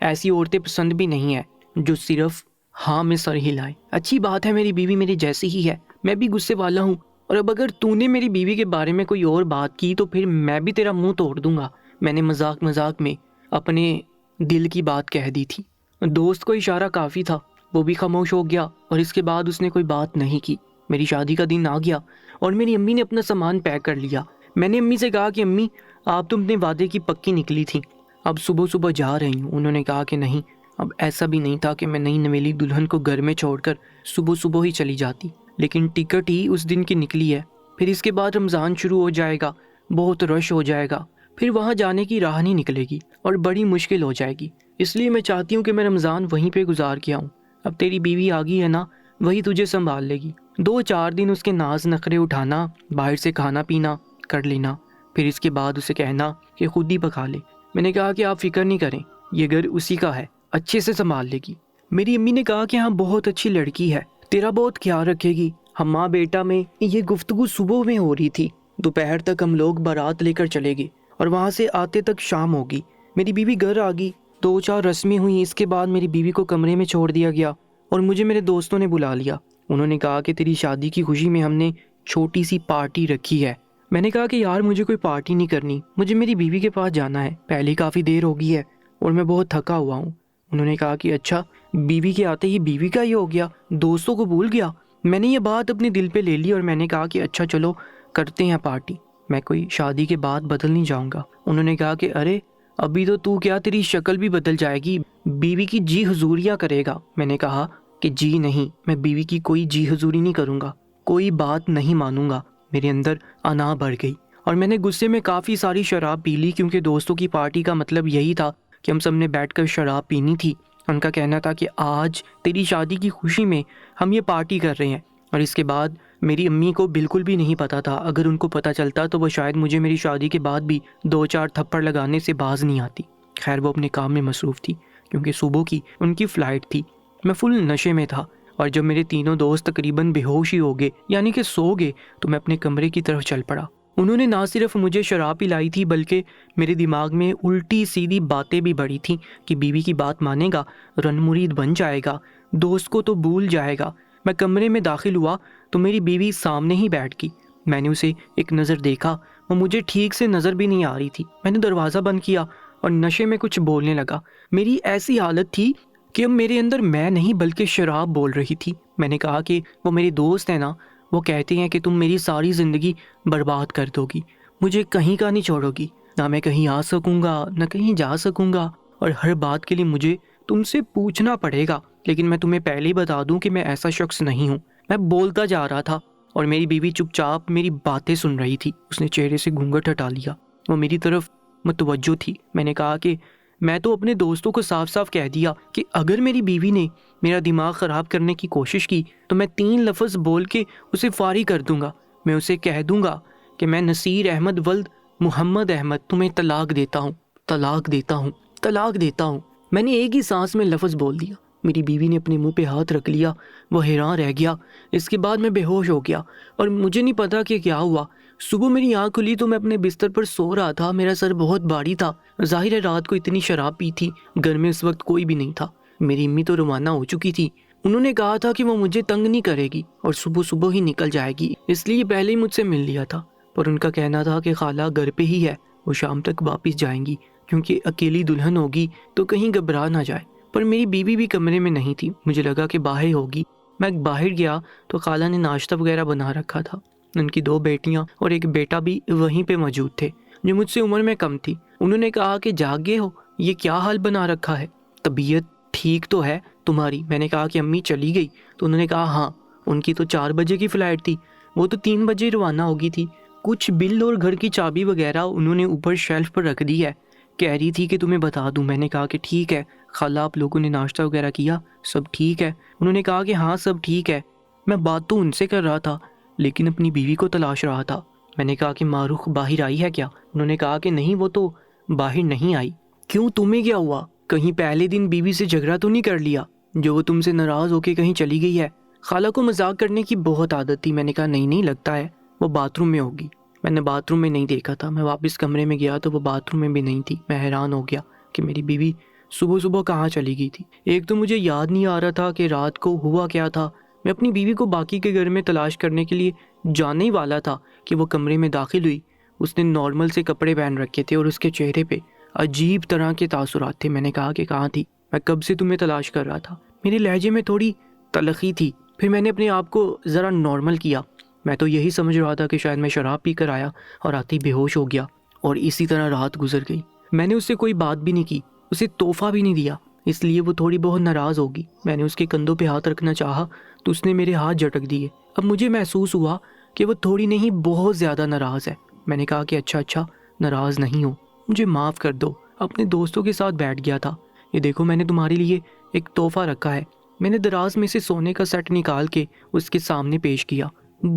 ایسی عورتیں پسند بھی نہیں ہیں جو صرف ہاں میں سر ہلائیں۔ اچھی بات ہے میری بیوی میری جیسی ہی ہے، میں بھی غصے والا ہوں، اور اب اگر تو نے میری بیوی کے بارے میں کوئی اور بات کی تو پھر میں بھی تیرا منہ توڑ دوں گا۔ میں نے مذاق مذاق میں اپنے دل کی بات کہہ دی تھی۔ دوست کو اشارہ کافی تھا، وہ بھی خاموش ہو گیا اور اس کے بعد اس نے کوئی بات نہیں کی۔ میری شادی کا دن آ گیا اور میری امی نے اپنا سامان پیک کر لیا۔ میں نے امی سے کہا کہ امی آپ تو اپنے وعدے کی پکی نکلی تھی، اب صبح صبح جا رہی ہوں۔ انہوں نے کہا کہ نہیں، اب ایسا بھی نہیں تھا کہ میں نئی نویلی دلہن کو گھر میں چھوڑ کر صبح صبح ہی چلی جاتی، لیکن ٹکٹ ہی اس دن کی نکلی ہے۔ پھر اس کے بعد رمضان شروع ہو جائے گا، بہت رش ہو جائے گا، پھر وہاں جانے کی راہ نہیں نکلے گی اور بڑی مشکل ہو جائے گی، اس لیے میں چاہتی ہوں کہ میں رمضان وہیں پہ گزار کے آؤں۔ اب تیری بیوی آ گئی ہے نا، وہی تجھے سنبھال لے گی۔ 2-4 دن اس کے ناز نخرے اٹھانا، باہر سے کھانا پینا کر لینا، پھر اس کے بعد اسے کہنا کہ خود ہی پکا لے۔ میں نے کہا کہ آپ فکر نہیں کریں، یہ گھر اسی کا ہے، اچھے سے سنبھال لے گی۔ میری امی نے کہا کہ ہاں بہت اچھی لڑکی ہے، تیرا بہت خیال رکھے گی۔ ہم ماں بیٹا میں یہ گفتگو صبح میں ہو رہی تھی، دوپہر تک ہم لوگ بارات لے کر چلے گئے اور وہاں سے آتے تک شام ہوگی۔ میری بیوی گھر آ گئی، 2-4 رسمیں ہوئیں، اس کے بعد میری بیوی کو کمرے میں چھوڑ دیا گیا اور مجھے میرے دوستوں نے بلا لیا۔ انہوں نے کہا کہ تیری شادی کی خوشی میں ہم نے چھوٹی سی پارٹی رکھی ہے۔ میں نے کہا کہ یار مجھے کوئی پارٹی نہیں کرنی، مجھے میری بیوی کے پاس جانا ہے، پہلے کافی دیر ہو گئی ہے اور میں بہت تھکا ہوا ہوں۔ انہوں نے کہا کہ اچھا، بیوی کے آتے ہی بیوی کا یہ ہو گیا، دوستوں کو بھول گیا۔ میں نے یہ بات اپنے دل پہ لے لی اور میں نے کہا کہ اچھا چلو کرتے ہیں پارٹی، میں کوئی شادی کے بعد بدل نہیں جاؤں گا۔ انہوں نے کہا کہ ارے ابھی تو کیا تیری شکل بھی بدل جائے گی، بیوی کی جی حضوریاں کرے گا۔ میں نے کہا کہ جی نہیں، میں بیوی کی کوئی جی حضوری نہیں کروں گا، کوئی بات نہیں مانوں گا۔ میرے اندر انا بڑھ گئی اور میں نے غصے میں کافی ساری شراب پی لی، کیونکہ دوستوں کی پارٹی کا مطلب یہی تھا کہ ہم سب نے بیٹھ کر شراب پینی تھی۔ ان کا کہنا تھا کہ آج تیری شادی کی خوشی میں ہم یہ پارٹی کر رہے ہیں، اور اس کے بعد میری امی کو بالکل بھی نہیں پتا تھا۔ اگر ان کو پتا چلتا تو وہ شاید مجھے میری شادی کے بعد بھی 2-4 تھپڑ لگانے سے باز نہیں آتی۔ خیر وہ اپنے کام میں مصروف تھی کیونکہ صبح کی ان کی فلائٹ تھی۔ میں فل نشے میں تھا اور جب میرے تینوں دوست تقریباً بے ہوش ہی ہو گئے، یعنی کہ سو گئے، تو میں اپنے کمرے کی طرف چل پڑا۔ انہوں نے نہ صرف مجھے شراب پلائی تھی بلکہ میرے دماغ میں الٹی سیدھی باتیں بھی بڑھی تھیں کہ بیوی کی بات مانے گا، رن مرید بن جائے گا، دوست کو تو بھول جائے گا۔ میں کمرے میں داخل ہوا تو میری بیوی سامنے ہی بیٹھ گئی۔ میں نے اسے ایک نظر دیکھا، وہ مجھے ٹھیک سے نظر بھی نہیں آ رہی تھی۔ میں نے دروازہ بند کیا اور نشے میں کچھ بولنے لگا۔ میری ایسی حالت تھی کہ اب میرے اندر میں نہیں بلکہ شراب بول رہی تھی۔ میں نے کہا کہ وہ میرے دوست ہیں نا، وہ کہتے ہیں کہ تم میری ساری زندگی برباد کر دو گی، مجھے کہیں کا نہیں چھوڑو گی، نہ میں کہیں آ سکوں گا نہ کہیں جا سکوں گا، اور ہر بات کے لیے مجھے تم سے پوچھنا پڑے گا۔ لیکن میں تمہیں پہلے ہی بتا دوں کہ میں ایسا شخص نہیں ہوں۔ میں بولتا جا رہا تھا اور میری بیوی چپ چاپ میری باتیں سن رہی تھی۔ اس نے چہرے سے گھونگھٹ ہٹا لیا، وہ میری طرف متوجہ تھی۔ میں نے کہا کہ میں تو اپنے دوستوں کو صاف صاف کہہ دیا کہ اگر میری بیوی نے میرا دماغ خراب کرنے کی کوشش کی تو میں 3 لفظ بول کے اسے فارغ کر دوں گا۔ میں اسے کہہ دوں گا کہ میں نصیر احمد ولد محمد احمد تمہیں طلاق دیتا ہوں، طلاق دیتا ہوں، طلاق دیتا ہوں۔ میں نے ایک ہی سانس میں لفظ بول دیا۔ میری بیوی نے اپنے منہ پہ ہاتھ رکھ لیا، وہ حیران رہ گیا۔ اس کے بعد میں بے ہوش ہو گیا اور مجھے نہیں پتا کہ کیا ہوا۔ صبح میری آنکھ کھلی تو میں اپنے بستر پر سو رہا تھا، میرا سر بہت بھاری تھا، ظاہر ہے رات کو اتنی شراب پی تھی۔ گھر میں اس وقت کوئی بھی نہیں تھا، میری امی تو روانہ ہو چکی تھی۔ انہوں نے کہا تھا کہ وہ مجھے تنگ نہیں کرے گی اور صبح صبح ہی نکل جائے گی، اس لیے پہلے ہی مجھ سے مل لیا تھا۔ پر ان کا کہنا تھا کہ خالہ گھر پہ ہی ہے، وہ شام تک واپس جائیں گی، کیونکہ اکیلی دلہن ہوگی تو کہیں گھبرا نہ جائے۔ پر میری بیوی بھی کمرے میں نہیں تھی، مجھے لگا کہ باہر ہوگی۔ میں باہر گیا تو خالہ نے ناشتہ وغیرہ بنا رکھا تھا۔ ان کی 2 بیٹیاں اور ایک بیٹا بھی وہیں پہ موجود تھے، جو مجھ سے عمر میں کم تھی۔ انہوں نے کہا کہ جاگے ہو، یہ کیا حال بنا رکھا ہے، طبیعت ٹھیک تو ہے تمہاری؟ میں نے کہا کہ امی چلی گئی، تو انہوں نے کہا ہاں، ان کی تو 4 بجے کی فلائٹ تھی، وہ تو 3 بجے روانہ ہوگی تھی۔ کچھ بل اور گھر کی چابی وغیرہ انہوں نے اوپر شیلف پر رکھ دی ہے، کہہ رہی تھی کہ تمہیں بتا دوں۔ میں نے کہا کہ ٹھیک ہے خالہ، آپ لوگوں نے ناشتہ وغیرہ کیا، سب ٹھیک ہے؟ انہوں نے کہا کہ ہاں سب ٹھیک ہے۔ میں بات تو ان سے کر رہا تھا لیکن اپنی بیوی کو تلاش رہا تھا۔ میں نے کہا کہ معروف باہر آئی ہے کیا؟ انہوں نے کہا کہ نہیں، وہ تو باہر نہیں آئی۔ کیوں، تمہیں کیا ہوا؟ کہیں پہلے دن بیوی سے جھگڑا تو نہیں کر لیا جو وہ تم سے ناراض ہو کے کہیں چلی گئی ہے؟ خالہ کو مذاق کرنے کی بہت عادت تھی۔ میں نے کہا نہیں لگتا ہے وہ باتھ روم میں ہوگی۔ میں نے باتھ روم میں نہیں دیکھا تھا، میں واپس کمرے میں گیا تو وہ باتھ روم میں بھی نہیں تھی۔ میں حیران ہو گیا کہ میری بیوی صبح صبح کہاں چلی گئی تھی؟ ایک تو مجھے یاد نہیں آ رہا تھا کہ رات کو ہوا کیا تھا۔ میں اپنی بیوی کو باقی کے گھر میں تلاش کرنے کے لیے جانے ہی والا تھا کہ وہ کمرے میں داخل ہوئی۔ اس نے نارمل سے کپڑے پہن رکھے تھے اور اس کے چہرے پہ عجیب طرح کے تاثرات تھے۔ میں نے کہا کہ کہاں تھی؟ میں کب سے تمہیں تلاش کر رہا تھا۔ میرے لہجے میں تھوڑی تلخی تھی۔ پھر میں نے اپنے آپ کو ذرا نارمل کیا۔ میں تو یہی سمجھ رہا تھا کہ شاید میں شراب پی کر آیا اور آتے ہی بے ہوش ہو گیا، اور اسی طرح رات گزر گئی۔ میں نے اس سے کوئی بات بھی نہیں کی، اسے تحفہ بھی نہیں دیا، اس لیے وہ تھوڑی بہت ناراض ہوگی۔ میں نے اس کے کندھوں پہ ہاتھ رکھنا چاہا تو اس نے میرے ہاتھ جھٹک دیے۔ اب مجھے محسوس ہوا کہ وہ تھوڑی نہیں بہت زیادہ ناراض ہے۔ میں نے کہا کہ اچھا ناراض نہیں ہو، مجھے معاف کر دو۔ اپنے دوستوں کے ساتھ بیٹھ گیا تھا۔ یہ دیکھو میں نے تمہارے لیے ایک تحفہ رکھا ہے۔ میں نے دراز میں سے سونے کا سیٹ نکال کے اس کے سامنے پیش کیا،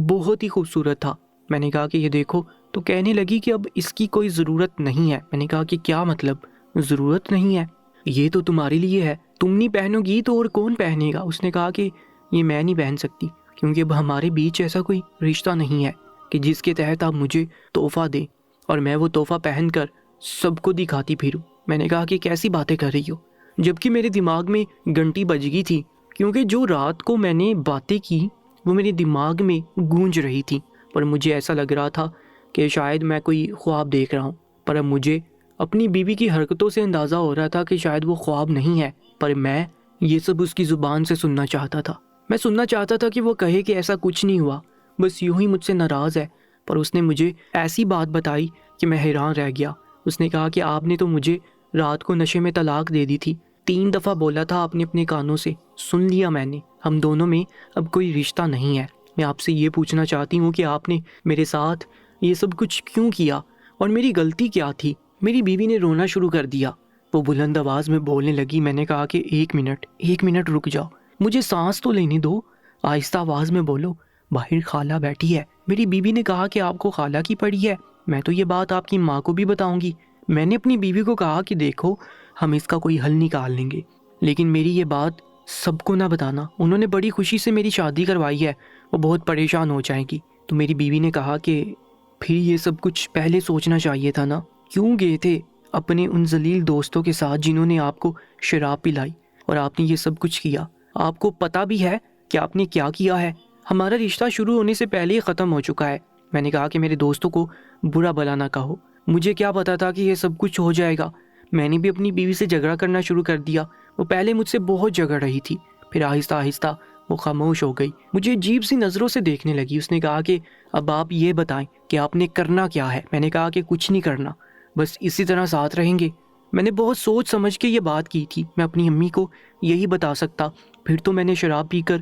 بہت ہی خوبصورت تھا۔ میں نے کہا کہ یہ دیکھو، تو کہنے لگی کہ اب اس کی کوئی ضرورت نہیں ہے۔ میں نے کہا کہ کیا مطلب ضرورت نہیں ہے؟ یہ تو تمہارے لیے ہے، تم نہیں پہنو گی تو اور کون پہنے گا؟ اس نے کہا کہ یہ میں نہیں پہن سکتی، کیونکہ اب ہمارے بیچ ایسا کوئی رشتہ نہیں ہے کہ جس کے تحت آپ مجھے تحفہ دیں اور میں وہ تحفہ پہن کر سب کو دکھاتی پھروں۔ میں نے کہا کہ کیسی باتیں کر رہی ہو؟ جبکہ میرے دماغ میں گھنٹی بج گئی تھی، کیونکہ جو رات کو میں نے باتیں کی وہ میرے دماغ میں گونج رہی تھی، پر مجھے ایسا لگ رہا تھا کہ شاید میں کوئی خواب دیکھ رہا ہوں۔ پر اب مجھے اپنی بیوی کی حرکتوں سے اندازہ ہو رہا تھا کہ شاید وہ خواب نہیں ہے، پر میں یہ سب اس کی زبان سے سننا چاہتا تھا۔ میں سننا چاہتا تھا کہ وہ کہے کہ ایسا کچھ نہیں ہوا، بس یوں ہی مجھ سے ناراض ہے۔ پر اس نے مجھے ایسی بات بتائی کہ میں حیران رہ گیا۔ اس نے کہا کہ آپ نے تو مجھے رات کو نشے میں طلاق دے دی تھی، 3 دفعہ بولا تھا آپ نے اپنے کانوں سے، سن لیا میں نے، ہم دونوں میں اب کوئی رشتہ نہیں ہے۔ میں آپ سے یہ پوچھنا چاہتی ہوں کہ آپ نے میرے ساتھ یہ سب کچھ کیوں کیا اور میری غلطی کیا تھی؟ میری بیوی نے رونا شروع کر دیا۔ وہ بلند آواز میں بولنے لگی۔ میں نے کہا کہ ایک منٹ رک جاؤ، مجھے سانس تو لینے دو، آہستہ آواز میں بولو، باہر خالہ بیٹھی ہے۔ میری بیوی نے کہا کہ آپ کو خالہ کی پڑی ہے؟ میں تو یہ بات آپ کی ماں کو بھی بتاؤں گی۔ میں نے اپنی بیوی کو کہا کہ دیکھو ہم اس کا کوئی حل نکال لیں گے، لیکن میری یہ بات سب کو نہ بتانا، انہوں نے بڑی خوشی سے میری شادی کروائی ہے، وہ بہت پریشان ہو جائیں گی۔ تو میری بیوی نے کہا کہ پھر یہ سب کچھ پہلے سوچنا چاہیے تھا نا، کیوں گئے تھے اپنے ان ذلیل دوستوں کے ساتھ جنہوں نے آپ کو شراب پلائی اور آپ نے یہ سب کچھ کیا؟ آپ کو پتہ بھی ہے کہ آپ نے کیا کیا ہے؟ ہمارا رشتہ شروع ہونے سے پہلے ہی ختم ہو چکا ہے۔ میں نے کہا کہ میرے دوستوں کو برا بھلا نہ کہو، مجھے کیا پتا تھا کہ یہ سب کچھ ہو جائے گا۔ میں نے بھی اپنی بیوی سے جھگڑا کرنا شروع کر دیا۔ وہ پہلے مجھ سے بہت جھگڑ رہی تھی، پھر آہستہ آہستہ وہ خاموش ہو گئی، مجھے عجیب سی نظروں سے دیکھنے لگی۔ اس نے کہا کہ اب آپ یہ بتائیں کہ آپ نے کرنا کیا ہے؟ میں نے کہا کہ کچھ نہیں کرنا، بس اسی طرح ساتھ رہیں گے۔ میں نے بہت سوچ سمجھ کے یہ بات کی تھی، میں اپنی امی کو یہی بتا سکتا، پھر تو میں نے شراب پی کر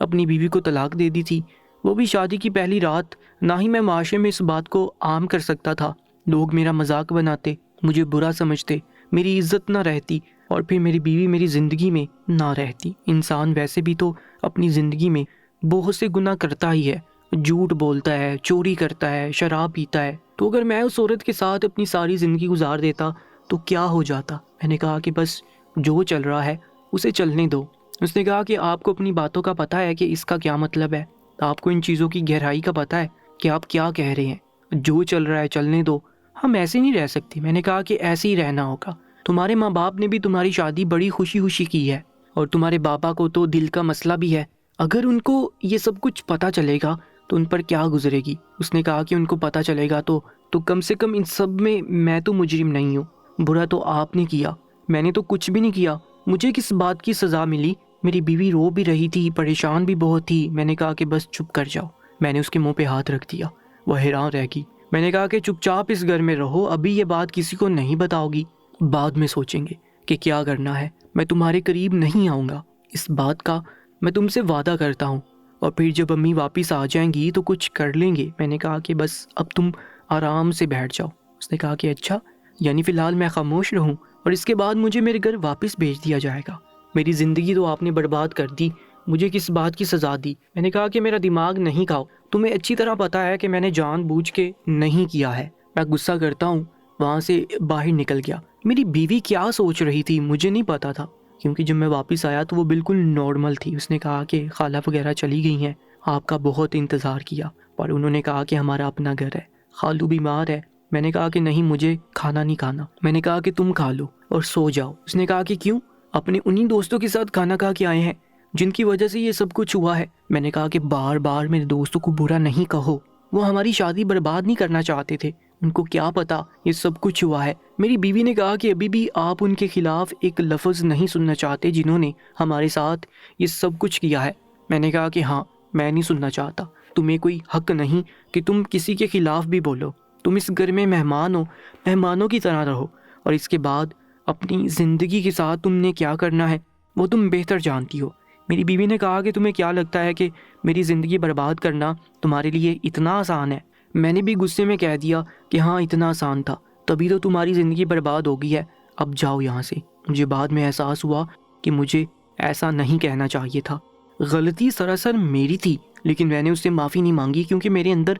اپنی بیوی کو طلاق دے دی تھی، وہ بھی شادی کی پہلی رات۔ نہ ہی میں معاشرے میں اس بات کو عام کر سکتا تھا، لوگ میرا مذاق بناتے، مجھے برا سمجھتے، میری عزت نہ رہتی، اور پھر میری بیوی میری زندگی میں نہ رہتی۔ انسان ویسے بھی تو اپنی زندگی میں بہت سے گناہ کرتا ہی ہے، جھوٹ بولتا ہے، چوری کرتا ہے، شراب پیتا ہے، تو اگر میں اس عورت کے ساتھ اپنی ساری زندگی گزار دیتا تو کیا ہو جاتا؟ میں نے کہا کہ بس جو چل رہا ہے اسے چلنے دو۔ اس نے کہا کہ آپ کو اپنی باتوں کا پتہ ہے کہ اس کا کیا مطلب ہے، آپ کو ان چیزوں کی گہرائی کا پتہ ہے کہ آپ کیا کہہ رہے ہیں، جو چل رہا ہے چلنے دو، ہم ایسے نہیں رہ سکتے۔ میں نے کہا کہ ایسے ہی رہنا ہوگا، تمہارے ماں باپ نے بھی تمہاری شادی بڑی خوشی خوشی کی ہے، اور تمہارے بابا کو تو دل کا مسئلہ بھی ہے، اگر ان کو یہ سب کچھ پتہ چلے گا تو ان پر کیا گزرے گی؟ اس نے کہا کہ ان کو پتہ چلے گا تو کم سے کم ان سب میں تو مجرم نہیں ہوں، برا تو آپ نے کیا، میں نے تو کچھ بھی نہیں کیا، مجھے کس بات کی سزا ملی؟ میری بیوی رو بھی رہی تھی، پریشان بھی بہت تھی۔ میں نے کہا کہ بس چپ کر جاؤ۔ میں نے اس کے منہ پہ ہاتھ رکھ دیا، وہ حیران رہ گئی۔ میں نے کہا کہ چپ چاپ اس گھر میں رہو، ابھی یہ بات کسی کو نہیں بتاؤ گی، بعد میں سوچیں گے کہ کیا کرنا ہے، میں تمہارے قریب نہیں آؤں گا، اس بات کا میں تم سے وعدہ کرتا ہوں، اور پھر جب امی واپس آ جائیں گی تو کچھ کر لیں گے۔ میں نے کہا کہ بس اب تم آرام سے بیٹھ جاؤ۔ اس نے کہا کہ اچھا، یعنی فی الحال میں خاموش رہوں اور اس کے بعد مجھے میرے گھر واپس بھیج دیا جائے گا؟ میری زندگی تو آپ نے برباد کر دی، مجھے کس بات کی سزا دی؟ میں نے کہا کہ میرا دماغ نہیں کھاؤ، تمہیں اچھی طرح پتا ہے کہ میں نے جان بوجھ کے نہیں کیا ہے، میں غصہ کرتا ہوں۔ وہاں سے باہر نکل گیا۔ میری بیوی کیا سوچ رہی تھی مجھے نہیں پتا تھا، کیونکہ جب میں واپس آیا تو وہ بالکل نارمل تھی۔ اس نے کہا کہ خالہ وغیرہ چلی گئی ہیں، آپ کا بہت انتظار کیا، پر انہوں نے کہا کہ ہمارا اپنا گھر ہے، خالو بیمار ہے، میں نے کہا کہ نہیں مجھے کھانا نہیں کھانا۔ میں نے کہا کہ تم کھا لو اور سو جاؤ۔ اس نے کہا کہ کیوں؟ اپنے انہی دوستوں کے ساتھ کھانا کھا کے آئے ہیں جن کی وجہ سے یہ سب کچھ ہوا ہے۔ میں نے کہا کہ بار بار میرے دوستوں کو برا نہیں کہو، وہ ہماری شادی برباد نہیں کرنا چاہتے تھے، ان کو کیا پتا یہ سب کچھ ہوا ہے۔ میری بیوی نے کہا کہ ابھی بھی آپ ان کے خلاف ایک لفظ نہیں سننا چاہتے جنہوں نے ہمارے ساتھ یہ سب کچھ کیا ہے۔ میں نے کہا کہ ہاں میں نہیں سننا چاہتا، تمہیں کوئی حق نہیں کہ تم کسی کے خلاف بھی بولو، تم اس گھر میں مہمان ہو، مہمانوں کی طرح رہو، اور اس کے بعد اپنی زندگی کے ساتھ تم نے کیا کرنا ہے وہ تم بہتر جانتی ہو۔ میری بیوی نے کہا کہ تمہیں کیا لگتا ہے کہ میری زندگی برباد کرنا تمہارے لیے اتنا آسان ہے؟ میں نے بھی غصے میں کہہ دیا کہ ہاں اتنا آسان تھا، تبھی تو تمہاری زندگی برباد ہو گئی ہے، اب جاؤ یہاں سے۔ مجھے بعد میں احساس ہوا کہ مجھے ایسا نہیں کہنا چاہیے تھا، غلطی سراسر میری تھی، لیکن میں نے اس سے معافی نہیں مانگی کیونکہ میرے اندر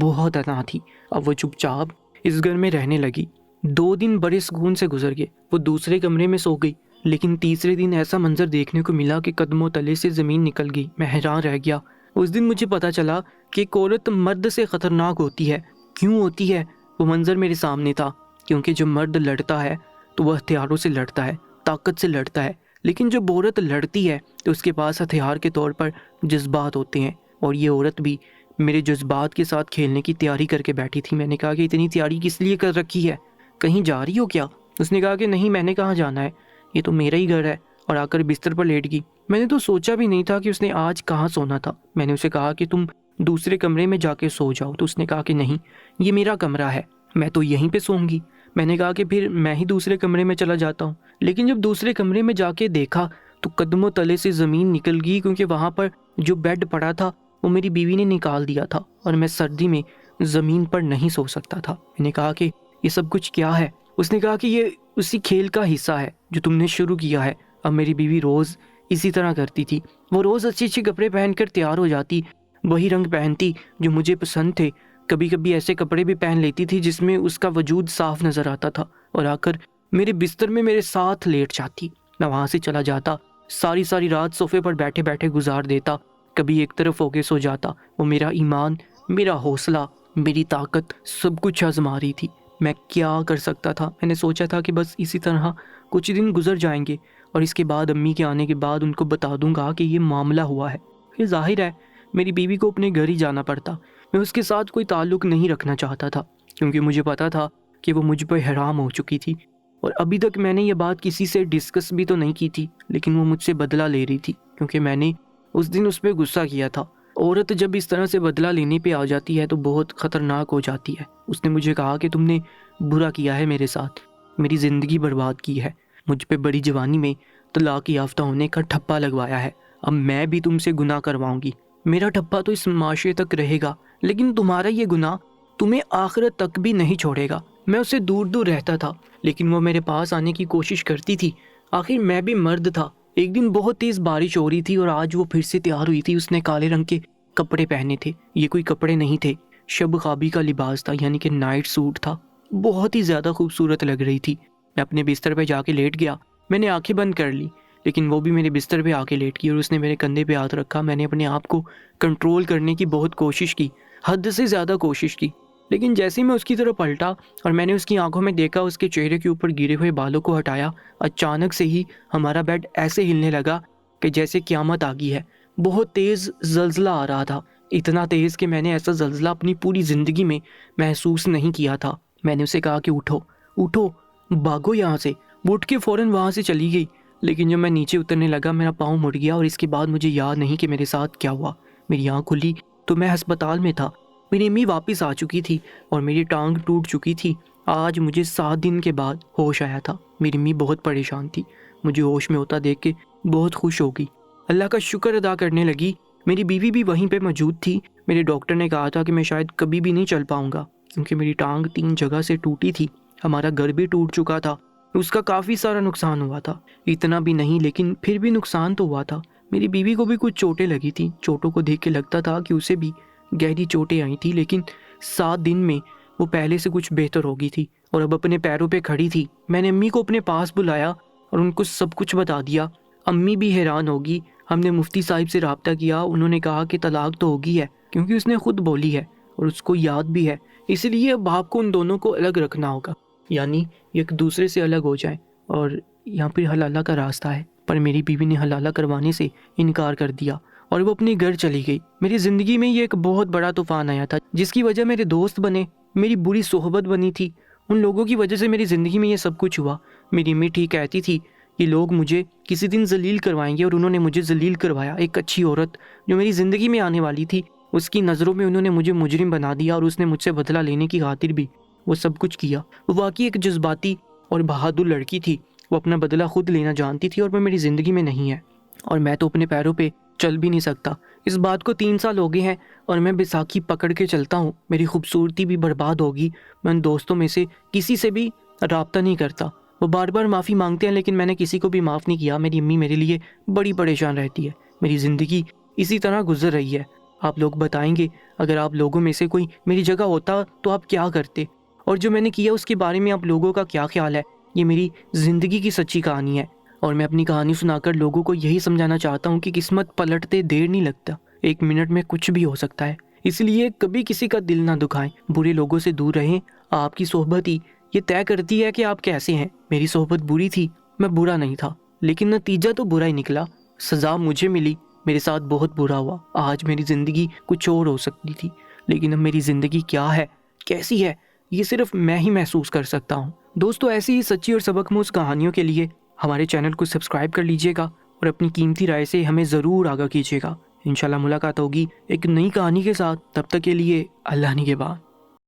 بہت انا تھی۔ اب وہ چپ چاپ اس گھر میں رہنے لگی۔ 2 دن بڑے سکون سے گزر گئے، وہ دوسرے کمرے میں سو گئی، لیکن تیسرے دن ایسا منظر دیکھنے کو ملا کہ قدموں تلے سے زمین نکل گئی۔ میں حیران رہ گیا۔ اس دن مجھے پتا چلا کہ ایک عورت مرد سے خطرناک ہوتی ہے۔ کیوں ہوتی ہے؟ وہ منظر میرے سامنے تھا، کیونکہ جب مرد لڑتا ہے تو وہ ہتھیاروں سے لڑتا ہے، طاقت سے لڑتا ہے، لیکن جب عورت لڑتی ہے تو اس کے پاس ہتھیار کے طور پر جذبات ہوتے ہیں، اور یہ عورت بھی میرے جذبات کے ساتھ کھیلنے کی تیاری کر کے بیٹھی تھی۔ میں نے کہا کہ اتنی تیاری کس لیے کر رکھی ہے؟ کہیں جا رہی ہو کیا؟ اس نے کہا کہ نہیں، میں نے کہاں جانا ہے، یہ تو میرا ہی گھر ہے، اور آ کر بستر پر لیٹ گئی۔ میں نے تو سوچا بھی نہیں تھا کہ اس نے آج کہاں سونا تھا۔ میں نے اسے کہا کہ تم دوسرے کمرے میں جا کے سو جاؤ، تو اس نے کہا کہ نہیں، یہ میرا کمرہ ہے، میں تو یہیں پہ سوؤں گی۔ میں نے کہا کہ پھر میں ہی دوسرے کمرے میں چلا جاتا ہوں، لیکن جب دوسرے کمرے میں جا کے دیکھا تو قدموں تلے سے زمین نکل گئی، کیونکہ وہاں پر جو بیڈ پڑا تھا وہ میری بیوی نے نکال دیا تھا، اور میں سردی میں زمین پر نہیں سو سکتا تھا۔ میں نے کہا کہ یہ سب کچھ کیا ہے؟ اس نے کہا کہ یہ اسی کھیل کا حصہ ہے جو تم نے شروع کیا ہے۔ اب میری بیوی روز اسی طرح کرتی تھی، وہ روز اچھے اچھے کپڑے پہن کر تیار ہو جاتی، وہی رنگ پہنتی جو مجھے پسند تھے، کبھی کبھی ایسے کپڑے بھی پہن لیتی تھی جس میں اس کا وجود صاف نظر آتا تھا، اور آ کر میرے بستر میں میرے ساتھ لیٹ جاتی۔ میں وہاں سے چلا جاتا، ساری رات صوفے پر بیٹھے بیٹھے گزار دیتا، کبھی ایک طرف ہو کے سو جاتا۔ وہ میرا ایمان، میرا حوصلہ، میری طاقت سب کچھ آزما رہی تھی۔ میں کیا کر سکتا تھا؟ میں نے سوچا تھا کہ بس اسی طرح کچھ دن گزر جائیں گے، اور اس کے بعد امی کے آنے کے بعد ان کو بتا دوں گا کہ یہ معاملہ ہوا ہے۔ پھر ظاہر ہے میری بیوی کو اپنے گھر ہی جانا پڑتا، میں اس کے ساتھ کوئی تعلق نہیں رکھنا چاہتا تھا، کیونکہ مجھے پتا تھا کہ وہ مجھ پہ حرام ہو چکی تھی، اور ابھی تک میں نے یہ بات کسی سے ڈسکس بھی تو نہیں کی تھی، لیکن وہ مجھ سے بدلہ لے رہی تھی، کیونکہ میں نے اس دن اس پہ غصہ کیا تھا۔ عورت جب اس طرح سے بدلہ لینے پہ آ جاتی ہے تو بہت خطرناک ہو جاتی ہے۔ اس نے مجھے کہا کہ تم نے برا کیا ہے میرے ساتھ، میری زندگی برباد کی ہے، مجھ پہ بڑی جوانی میں طلاق یافتہ ہونے کا ٹھپا لگوایا ہے، اب میں بھی تم سے گناہ کرواؤں گی۔ میرا ٹھپا تو اس معاشرے تک رہے گا، لیکن تمہارا یہ گناہ تمہیں آخرت تک بھی نہیں چھوڑے گا۔ میں اس سے دور دور رہتا تھا، لیکن وہ میرے پاس آنے کی کوشش کرتی تھی۔ آخر میں بھی مرد تھا۔ ایک دن بہت تیز بارش ہو رہی تھی اور آج وہ پھر سے تیار ہوئی تھی۔ اس نے کالے رنگ کے کپڑے پہنے تھے، یہ کوئی کپڑے نہیں تھے، شب خوابی کا لباس تھا، یعنی کہ نائٹ سوٹ تھا۔ بہت ہی زیادہ خوبصورت لگ رہی تھی۔ میں اپنے بستر پہ جا کے لیٹ گیا، میں نے آنکھیں بند کر لی، لیکن وہ بھی میرے بستر پہ آ کے لیٹ گئی اور اس نے میرے کندھے پہ ہاتھ رکھا۔ میں نے اپنے آپ کو کنٹرول کرنے کی بہت کوشش کی، حد سے زیادہ کوشش کی، لیکن جیسے ہی میں اس کی طرف پلٹا اور میں نے اس کی آنکھوں میں دیکھا، اس کے چہرے کے اوپر گرے ہوئے بالوں کو ہٹایا، اچانک سے ہی ہمارا بیڈ ایسے ہلنے لگا کہ جیسے قیامت آ گئی ہے۔ بہت تیز زلزلہ آ رہا تھا، اتنا تیز کہ میں نے ایسا زلزلہ اپنی پوری زندگی میں محسوس نہیں کیا تھا۔ میں نے اسے کہا کہ اٹھو اٹھو، بھاگو یہاں سے۔ وہ اٹھ کے فوراً وہاں سے چلی گئی، لیکن جب میں نیچے اترنے لگا میرا پاؤں مڑ گیا، اور اس کے بعد مجھے یاد نہیں کہ میرے ساتھ کیا ہوا۔ میری آنکھ کھلی تو میں ہسپتال میں تھا، میری امی واپس آ چکی تھی اور میری ٹانگ ٹوٹ چکی تھی۔ آج مجھے 7 دن کے بعد ہوش آیا تھا۔ میری امی بہت پریشان تھی، مجھے ہوش میں ہوتا دیکھ کے بہت خوش ہو گئی، اللہ کا شکر ادا کرنے لگی۔ میری بیوی بھی وہیں پہ موجود تھی۔ میرے ڈاکٹر نے کہا تھا کہ میں شاید کبھی بھی نہیں چل پاؤں گا، کیونکہ میری ٹانگ 3 جگہ سے ٹوٹی تھی، ہمارا گھر بھی ٹوٹ چکا تھا، اس کا کافی سارا نقصان ہوا تھا۔ اتنا بھی نہیں، لیکن پھر بھی نقصان تو ہوا تھا۔ میری بیوی کو بھی کچھ چوٹیں لگی تھیں، چوٹوں کو دیکھ کے لگتا تھا کہ اسے بھی گہری چوٹیں آئی تھی، لیکن 7 دن میں وہ پہلے سے کچھ بہتر ہو گئی تھی اور اب اپنے پیروں پہ کھڑی تھی۔ میں نے امی کو اپنے پاس بلایا اور ان کو سب کچھ بتا دیا۔ امی بھی حیران ہوگی۔ ہم نے مفتی صاحب سے رابطہ کیا، انہوں نے کہا کہ طلاق تو ہوگی ہے، کیونکہ اس نے خود بولی ہے اور اس کو یاد بھی ہے اس لیے اب آپ کو ان دونوں کو الگ رکھنا ہوگا، یعنی ایک دوسرے سے الگ ہو جائیں، اور یہاں پہ حلالہ کا راستہ ہے۔ پر میری بیوی نے حلالہ کروانے سے انکار کر دیا اور وہ اپنے گھر چلی گئی۔ میری زندگی میں یہ ایک بہت بڑا طوفان آیا تھا جس کی وجہ میرے دوست بنے، میری بری صحبت بنی تھی، ان لوگوں کی وجہ سے میری زندگی میں یہ سب کچھ ہوا۔ میری امی ٹھیک کہتی تھی کہ لوگ مجھے کسی دن ذلیل کروائیں گے، اور انہوں نے مجھے ذلیل کروایا۔ ایک اچھی عورت جو میری زندگی میں آنے والی تھی، اس کی نظروں میں انہوں نے مجھے مجرم بنا دیا، اور اس نے مجھ سے بدلہ لینے کی خاطر بھی وہ سب کچھ کیا۔ وہ واقعی ایک جذباتی اور بہادر لڑکی تھی، وہ اپنا بدلہ خود لینا جانتی تھی، اور وہ میری زندگی میں نہیں ہے، اور میں تو اپنے پیروں پہ چل بھی نہیں سکتا۔ اس بات کو 3 سال ہو گئے ہیں اور میں بیساکھی پکڑ کے چلتا ہوں۔ میری خوبصورتی بھی برباد ہوگی، میں ان دوستوں میں سے کسی سے بھی رابطہ نہیں کرتا۔ وہ بار بار معافی مانگتے ہیں لیکن میں نے کسی کو بھی معاف نہیں کیا۔ میری امی میرے لیے بڑی پریشان رہتی ہے۔ میری زندگی اسی طرح گزر رہی ہے۔ آپ لوگ بتائیں گے اگر آپ لوگوں میں سے کوئی میری جگہ ہوتا تو آپ کیا کرتے، اور جو میں نے کیا اس کے بارے میں آپ لوگوں کا کیا خیال ہے؟ یہ میری زندگی کی سچی کہانی ہے، اور میں اپنی کہانی سنا کر لوگوں کو یہی سمجھانا چاہتا ہوں کہ قسمت پلٹتے دیر نہیں لگتا، 1 منٹ میں کچھ بھی ہو سکتا ہے۔ اس لیے کبھی کسی کا دل نہ دکھائیں، برے لوگوں سے دور رہیں۔ آپ کی صحبت ہی یہ طے کرتی ہے کہ آپ کیسے ہیں۔ میری صحبت بری تھی، میں برا نہیں تھا، لیکن نتیجہ تو برا ہی نکلا۔ سزا مجھے ملی، میرے ساتھ بہت برا ہوا۔ آج میری زندگی کچھ اور ہو سکتی تھی، لیکن اب میری زندگی کیا ہے، کیسی ہے، یہ صرف میں ہی محسوس کر سکتا ہوں۔ دوستو، ایسی ہی سچی اور سبق کہانیوں کے لیے ہمارے چینل کو سبسکرائب کر لیجئے گا، اور اپنی قیمتی رائے سے ہمیں ضرور آگاہ کیجیے گا۔ انشاءاللہ ملاقات ہوگی ایک نئی کہانی کے ساتھ، تب تک کے لیے اللہ نگہبان۔